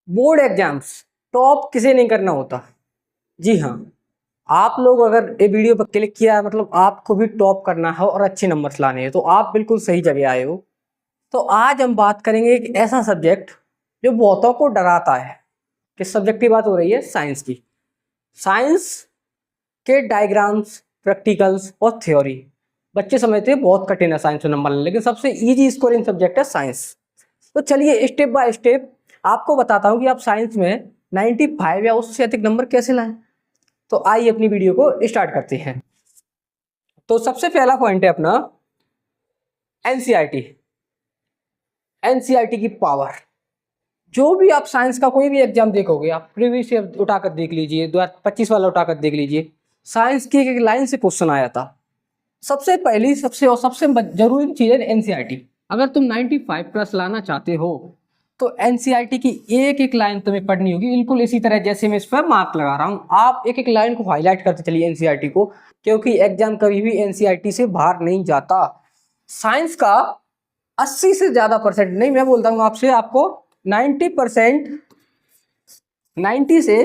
Board exams top किसे नहीं करना होता। जी हाँ, आप लोग अगर ये वीडियो पर क्लिक किया है मतलब आपको भी टॉप करना है और अच्छे नंबर्स लाने हैं, तो आप बिल्कुल सही जगह आए हो। तो आज हम बात करेंगे एक ऐसा सब्जेक्ट जो बहुतों को डराता है। किस सब्जेक्ट की बात हो रही है? साइंस की। साइंस के डायग्राम्स, प्रैक्टिकल्स और थ्योरी बच्चे समझते हैं बहुत कठिन है साइंस में नंबर लेना, लेकिन सबसे इजी स्कोरिंग सब्जेक्ट है साइंस। तो चलिए स्टेप बाय स्टेप आपको बताता हूँ कि आप साइंस में 95 या उससे अधिक नंबर कैसे लाएं। तो आइए अपनी वीडियो को स्टार्ट करते हैं। तो सबसे पहला पॉइंट है अपना एनसीईआरटी। एनसीईआरटी की पावर। जो भी आप साइंस का कोई भी एग्जाम देखोगे, आप प्रीवियस ईयर उठाकर देख लीजिए, 2025 वाला उठाकर देख लीजिए, साइंस की एक लाइन से क्वेश्चन आया था। सबसे पहली सबसे जरूरी चीज है एनसीईआरटी। अगर तुम 95 प्लस लाना चाहते हो तो एनसीईआरटी की एक एक लाइन तुम्हें पढ़नी होगी, बिल्कुल इसी तरह जैसे मैं इस पर मार्क लगा रहा हूँ। आप एक एक लाइन को हाईलाइट करते चलिए एनसीईआरटी को, क्योंकि एग्जाम कभी भी एनसीईआरटी से बाहर नहीं जाता। साइंस का 80 से ज्यादा परसेंट नहीं, मैं बोलता हूँ आपसे, आपको 90%, 90 से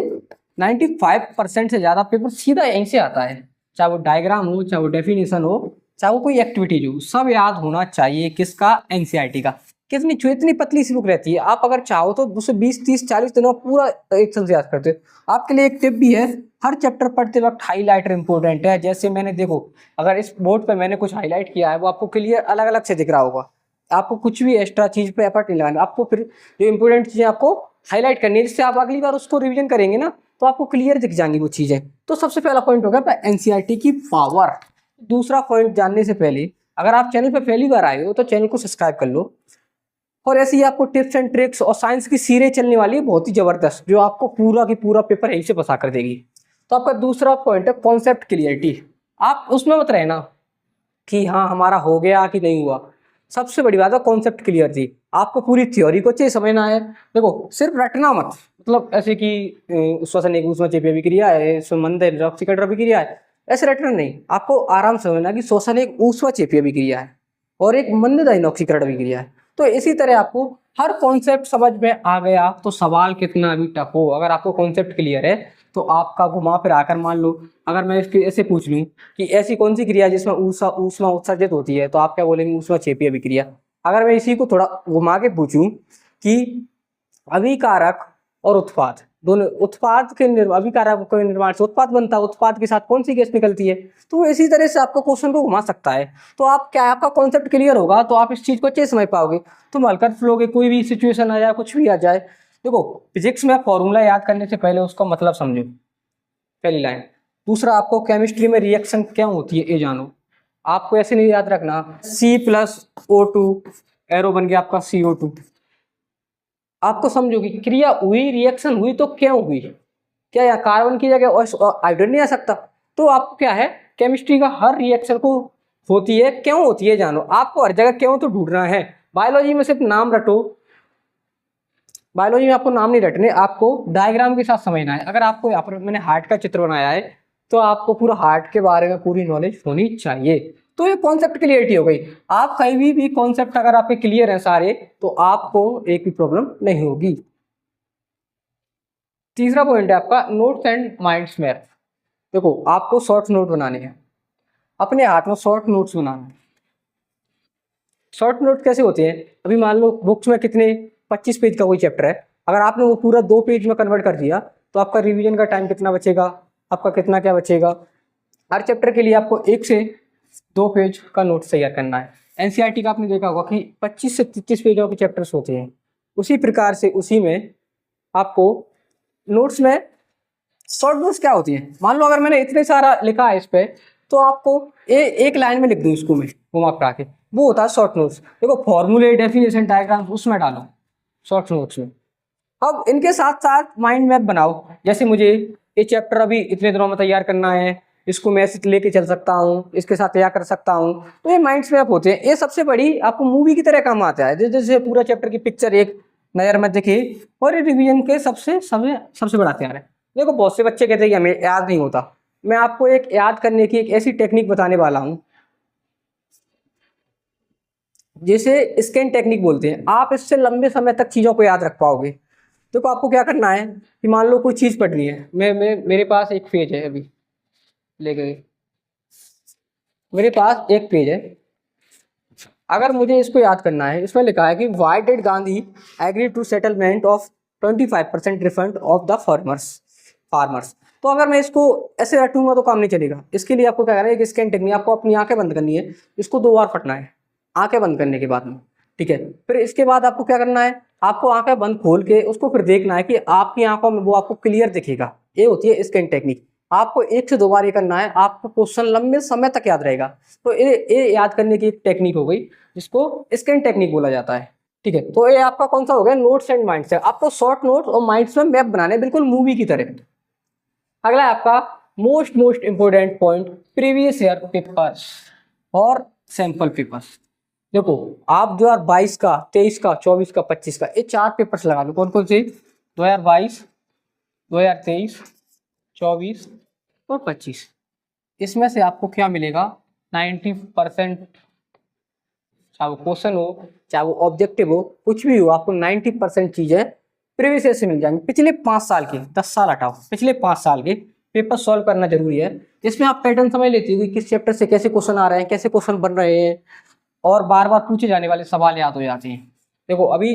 95% से ज्यादा पेपर सीधा यहीं से आता है। चाहे वो डायग्राम हो, चाहे वो डेफिनेशन हो, चाहे वो कोई एक्टिविटीज हो, सब याद होना चाहिए। किसका? एनसीईआरटी का। कितनी इतनी पतली सी बुक रहती है, आप अगर चाहो तो उसे 20 30 40 दिनों में पूरा एक साल से याद करते हो। आपके लिए एक टिप भी है, हर चैप्टर पढ़ते वक्त हाईलाइटर इंपॉर्टेंट है। जैसे मैंने देखो, अगर इस बोर्ड पर मैंने कुछ हाईलाइट किया है वो आपको क्लियर अलग अलग से दिख रहा होगा। आपको कुछ भी एक्स्ट्रा चीज पे एफर्ट नहीं लगाना, आपको फिर जो इंपॉर्टेंट चीजें आपको हाईलाइट करनी है, जिससे आप अगली बार उसको रिवीजन करेंगे ना तो आपको क्लियर दिख जाएंगी वो चीजें। तो सबसे पहला पॉइंट हो गया एनसीईआरटी की पावर। दूसरा पॉइंट जानने से पहले, अगर आप चैनल पर पहली बार आए हो तो चैनल को सब्सक्राइब कर लो। और ऐसे ही आपको टिप्स एंड ट्रिक्स और साइंस की सीरीज चलने वाली है बहुत ही जबरदस्त, जो आपको पूरा की पूरा पेपर यहीं से पसा कर देगी। तो आपका दूसरा पॉइंट है कॉन्सेप्ट क्लियरिटी। आप उसमें मत रहना कि हाँ हमारा हो गया कि नहीं हुआ। सबसे बड़ी बात है कॉन्सेप्ट क्लियर थी। आपको पूरी थ्योरी को अच्छे समझना है। देखो सिर्फ रटना मत, मतलब ऐसे कि श्वसन एक ऊष्मा चेपी अभिक्रिया है, संबंध रॉक्सिकटर अभिक्रिया है, ऐसे रटना नहीं। आपको आराम से समझना कि श्वसन एक ऊष्मा चेपी अभिक्रिया है और एक मंददायी ऑक्सीकरण अभिक्रिया है। तो इसी तरह आपको हर कॉन्सेप्ट समझ में आ गया तो सवाल कितना भी टफ हो, अगर आपको कॉन्सेप्ट क्लियर है तो आपका घुमा फिर आकर मान लो अगर मैं इसके ऐसे पूछ लूँ कि ऐसी कौन सी क्रिया जिसमें ऊष्मा उत्सर्जित होती है, तो आप क्या बोलेंगे? ऊष्मा क्षेपीय अभिक्रिया। अगर मैं इसी को थोड़ा घुमा के पूछूं कि अभिकारक और उत्पाद दोनों, उत्पाद के अभिकारक के निर्माण से उत्पाद बनता है, उत्पाद के साथ कौन सी गैस निकलती है, तो वो इसी तरह से आपको क्वेश्चन को घुमा सकता है। तो आप क्या, आपका कॉन्सेप्ट क्लियर होगा तो आप इस चीज को अच्छे समझ पाओगे। तुम हल्का फ्लोगे, कोई भी सिचुएशन आ जाए, कुछ भी आ जाए। देखो फिजिक्स में फॉर्मूला याद करने से पहले उसका मतलब समझो, पहली लाइन। दूसरा, आपको केमिस्ट्री में रिएक्शन क्या होती है ये जानो। आपको ऐसे नहीं याद रखना C+O2 एरो बन गया आपका CO2। आपको समझो कि क्रिया हुई, रिएक्शन हुई तो क्यों हुई। क्या यहाँ कार्बन की जगह हाइड्रोजन नहीं आ सकता? तो आपको क्या है, केमिस्ट्री का हर रिएक्शन को होती है क्यों होती है जानो। आपको हर जगह क्यों तो ढूंढना है। बायोलॉजी में सिर्फ नाम रटो, बायोलॉजी में आपको नाम नहीं रटने, आपको डायग्राम के साथ समझना है। अगर आपको यहाँ पर मैंने हार्ट का चित्र बनाया है तो आपको पूरा हार्ट के बारे में पूरी नॉलेज होनी चाहिए। तो ये कॉन्सेप्ट क्लियरिटी हो गई। आप कहीं भी कॉन्सेप्ट अगर आपके क्लियर है सारे तो आपको एक भी प्रॉब्लम नहीं होगी। तीसरा पॉइंट है आपका नोट्स एंड माइंड्स मैप। देखो आपको शॉर्ट नोट बनाने हैं, अपने हाथ में शॉर्ट नोट्स बनाना है। शॉर्ट नोट कैसे होते हैं? अभी मान लो बुक्स में कितने 25 पेज का कोई चैप्टर है, अगर आपने वो पूरा 2 पेज में कन्वर्ट कर दिया तो आपका रिवीजन का टाइम कितना बचेगा, आपका कितना क्या बचेगा। हर चैप्टर के लिए आपको 1 से 2 पेज का नोट तैयार करना है। एनसीईआरटी का आपने देखा होगा कि 25 से 33 पेजों के चैप्टर्स होते हैं। उसी प्रकार से उसी में आपको नोट्स में शॉर्ट नोट्स क्या होती है। मान लो अगर मैंने इतने सारा लिखा है इस पे, तो आपको एक लाइन में लिख दूँ इसको मैं घुमा फिरा के, वो होता है शॉर्ट नोट्स। देखो फॉर्मूले, डेफिनेशन, डायग्राम उसमें डालो शॉर्ट नोट्स में। अब इनके साथ साथ माइंड मैप बनाओ। जैसे मुझे ये चैप्टर अभी इतने दिनों में तैयार करना है, इसको मैं ऐसे लेके चल सकता हूँ, इसके साथ तैयार कर सकता हूँ। तो ये माइंड मैप होते हैं। ये सबसे बड़ी आपको मूवी की तरह काम आता है, जैसे पूरा चैप्टर की पिक्चर एक नजर में दिखे। और ये रिवीजन के सबसे सबसे सबसे बड़ा हथियार है। देखो बहुत से बच्चे कहते हैं कि हमें याद नहीं होता। मैं आपको एक याद करने की एक ऐसी टेक्निक बताने वाला हूँ जिसे स्कैन टेक्निक बोलते हैं। आप इससे लंबे समय तक चीजों को याद रख पाओगे। देखो आपको क्या करना है कि मान लो कोई चीज़ पढ़नी है, मैं मेरे पास एक पेज है, अभी ले गए, मेरे पास एक पेज है। अगर मुझे इसको याद करना है, इसमें लिखा है कि why did Gandhi agree to settlement of 25% refund of the farmers. तो अगर मैं इसको ऐसे रटूंगा तो काम नहीं चलेगा। इसके लिए आपको क्या करना है, एक स्कैन टेक्निक, आपको अपनी आंखें बंद करनी है, इसको 2 बार पढ़ना है आंखें बंद करने के बाद में, ठीक है। फिर इसके बाद आपको क्या करना है, आपको आंखें बंद खोल के उसको फिर देखना है कि आपकी आंखों में वो आपको क्लियर दिखेगा। ये होती है स्कैन टेक्निक। आपको 1 से 2 बार ये करना है, आपको क्वेश्चन लंबे समय तक याद रहेगा। तो ये याद करने की एक टेक्निक हो गई, जिसको स्कैन टेक्निक बोला जाता है, ठीक है। तो ये आपका कौन सा हो गया, नोट्स एंड माइंड्स है। आपको शॉर्ट नोट्स और माइंड्स में मैप बनाने, बिल्कुल मूवी की तरह। अगला है आपका most important point, previous year papers और सैंपल पेपर्स। देखो आप 2022 का, 23 का, 24 का, 25 का, ये 4 पेपर्स लगा लो। कौन कौन से, 2022, 2023, 24 और 25। इसमें से आपको क्या मिलेगा, 90%, चाहे वो क्वेश्चन हो, चाहे वो ऑब्जेक्टिव हो, कुछ भी हो, आपको 90% चीजें प्रीवियस ईयर से मिल जाएंगी। पिछले 5 साल के, 10 साल हटाओ, पिछले 5 साल के पेपर सॉल्व करना जरूरी है। इसमें आप पैटर्न समझ लेते हो कि किस चैप्टर से कैसे क्वेश्चन आ रहे हैं, कैसे क्वेश्चन बन रहे हैं, और बार बार पूछे जाने वाले सवाल याद हो जाते हैं। देखो अभी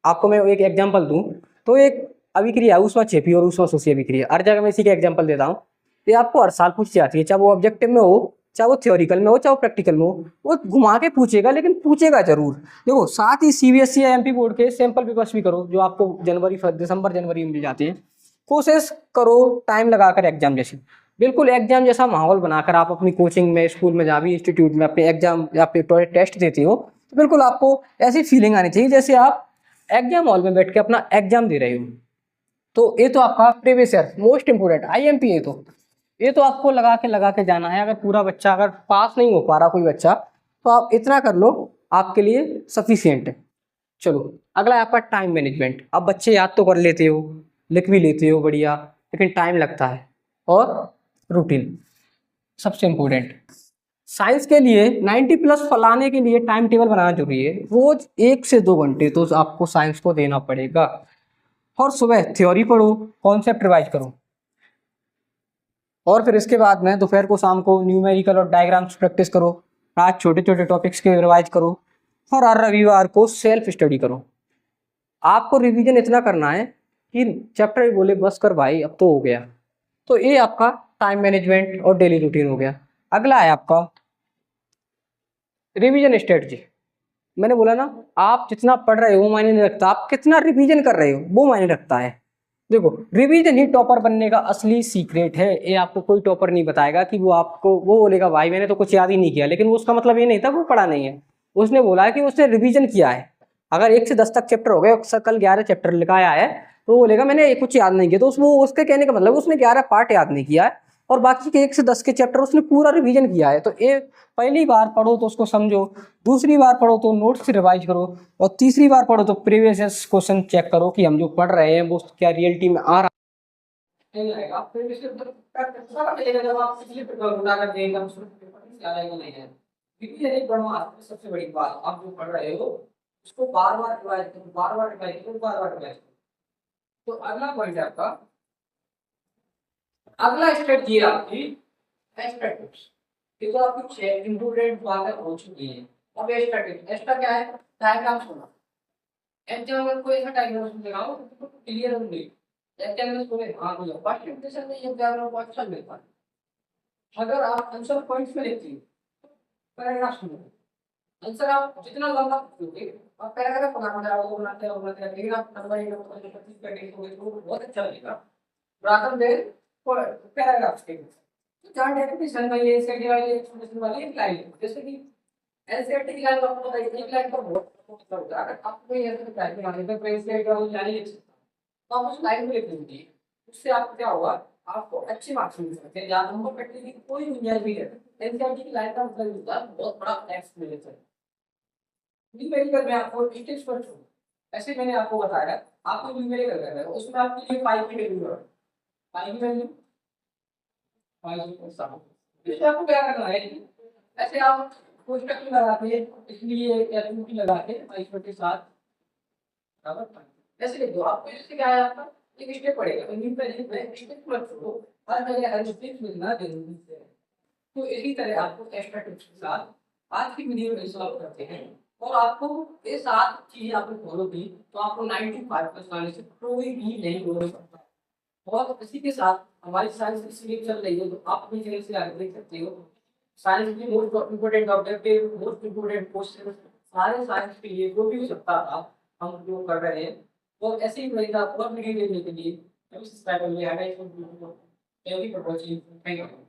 आपको मैं एक एग्जांपल दूं, तो एक अभिक्रिया ऊष्मा क्षेपी और ऊष्मा शोषी अभिक्रिया, हर जगह मैं इसी का एग्जांपल देता हूँ। ये आपको हर साल पूछी जाती है, चाहे वो ऑब्जेक्टिव में हो, चाहे वो थ्योरिकल में हो, चाहे वो प्रैक्टिकल में हो, वो घुमा के पूछेगा, लेकिन पूछेगा जरूर। देखो साथ ही सीबीएसई या एमपी बोर्ड के सैंपल पेपर्स भी करो, जो आपको दिसंबर जनवरी में मिल जाते हैं। कोशिश करो टाइम लगाकर एग्जाम जैसे, बिल्कुल एग्जाम जैसा माहौल बनाकर आप अपनी कोचिंग में, स्कूल में, जहाँ भी इंस्टीट्यूट में अपने एग्जाम या फिर टेस्ट देते हो, तो बिल्कुल आपको ऐसी फीलिंग आनी चाहिए जैसे आप एग्जाम हॉल में बैठ के अपना एग्जाम दे रहे हो। तो ये तो आपका previous year most important IMP है। तो ये तो आपको लगा के जाना है। अगर पूरा बच्चा अगर पास नहीं हो पा रहा कोई बच्चा, तो आप इतना कर लो, आपके लिए सफिशियंट है। चलो अगला है आपका टाइम मैनेजमेंट। अब बच्चे याद तो कर लेते हो, लिख भी लेते हो बढ़िया, लेकिन टाइम लगता है। और रूटीन सबसे इम्पोर्टेंट। साइंस के लिए 90+ फलाने के लिए टाइम टेबल बनाना जरूरी है। रोज 1 से 2 घंटे तो आपको साइंस को देना पड़ेगा। और सुबह थ्योरी पढ़ो, कॉन्सेप्ट रिवाइज करो, और फिर इसके बाद में दोपहर को, शाम को न्यूमेरिकल और डायग्राम्स प्रैक्टिस करो। आज छोटे छोटे टॉपिक्स के रिवाइज करो, और हर रविवार को सेल्फ स्टडी करो। आपको रिवीजन इतना करना है कि चैप्टर ही बोले बस कर भाई अब तो हो गया। तो ये आपका टाइम मैनेजमेंट और डेली रूटीन हो गया। अगला है आपका रिवीजन स्ट्रेटजी। मैंने बोला ना, आप जितना पढ़ रहे हो वो मायने नहीं रखता, आप कितना रिवीजन कर रहे हो वो मायने रखता है। देखो रिवीजन ही टॉपर बनने का असली सीक्रेट है। ये आपको कोई टॉपर नहीं बताएगा कि वो आपको वो बोलेगा भाई मैंने तो कुछ याद ही नहीं किया, लेकिन उसका मतलब ये नहीं था वो पढ़ा नहीं है। उसने बोला है कि उसने रिवीजन किया है। अगर 1 से 10 तक चैप्टर हो गए, कल 11 चैप्टर लिखाया है, तो वो बोलेगा मैंने कुछ याद नहीं किया। तो वो उसके कहने का मतलब उसने 11 पार्ट याद नहीं किया है, और बाकी के 1 से 10 के चैप्टर उसने पूरा रिवीजन किया है। तो ये पहली बार पढ़ो तो उसको समझो, दूसरी बार पढ़ो तो नोट्स रिवाइज करो, और तीसरी बार पढ़ो तो प्रीवियस क्वेश्चन चेक करो कि हम जो पढ़ रहे हैं वो क्या रियलिटी में आ रहा है। फिर इसके अंदर पता चलेगा जब आप पिछले पेपर उठा कर देंगे हम उसमें पेपर क्या आएगा नहीं है। क्योंकि ये एक बड़ा सबसे बड़ी बात, आप जो पढ़ रहे हो उसको बार बार रिवाइज करो, बार बार रिवाइज करो, बार बार रिवाइज करो। तो अगला पॉइंट है आपका, अगला स्टेप ये आपकी एक्सट्रैक्टिव्स। ये तो आपकी 6 इंपोर्टेंट बातें हो चुकी हैं। अब एक्सट्रैक्टिव एक्स्ट्रा क्या है, डायग्राम्स होना। एग्जाम में कोई ऐसा डायग्राम लगाओ तो क्लियर हो नहीं। एग्जाम में कोई हाँ नहीं फर्स्ट इंप्रेशन में ये डायग्राम को अच्छा मिलता है। अगर आप आंसर पॉइंट्स में लिखते हो पैराग्राफ सुनो, आंसर आप जितना लंबा लिखोगे आप पैराग्राफ बनाते रहोगे, लेकिन आप नंबर 1 नंबर 2 25 पे लिखोगे तो बहुत अच्छा लगेगा। रादर देन पैराग्राफ्स के तो चार डेफिनेशन का ये सेट वाली एक्सप्रेशन वाली एक लाइन, जैसे कि एनसीईआरटी की लाइन आपको बताइए, एक लाइन पर बहुत होता है। अगर आपको ये ऐसे टाइप में आने पे एनसीईआरटी वाली लाइन लिख सकते हैं, तो आप उस लाइन में लिख दीजिए। उससे आपको क्या होगा, आपको अच्छे मार्क्स मिल सकते हैं। जहाँ नंबर कटने की कोई गुंजाइश भी है, एनसीईआरटी की लाइन का मतलब होता है बहुत बड़ा टेक्स्ट मिल जाता है। न्यूमेरिकल में आपको स्टेप्स पर ऐसे मैंने आपको बताया, आपको न्यूमेरिकल करना है, उसमें आपके लिए पाई की वैल्यू है, पाई की वैल्यू इससे आपको क्या करना है, ऐसे आप कोष्टक में लगाते हैं, इसलिए कैलकुलेटर लगा के 22 के साथ बराबर ऐसे लिख दो आपको, इससे क्या है आपका एक स्टेप पड़ेगा, तो नींद पहले स्टेप मत छोड़ो, हर जगह हर स्टेप मिलना जरूरी है। तो इसी तरह आपको एक्स्ट्रा टिप्स के साथ आज की वीडियो में सॉल्व करते हैं, और आपको ये 7 चीजें आपने फॉलो की तो आपको 95% आने से कोई भी नहीं रोक सकता। और इसी के साथ हमारी साइंस की सीरीज चल रही है, तो आप अपनी चैनल से आगे देख सकते हो। साइंस की most important objective, most important question, सारे साइंस के लिए जो भी हो सकता था हम उपयोग कर रहे हैं। और ऐसे ही मजेदार और वीडियो देखने के लिए सब्सक्राइब कर लिया है। Thank you for watching. Thank you.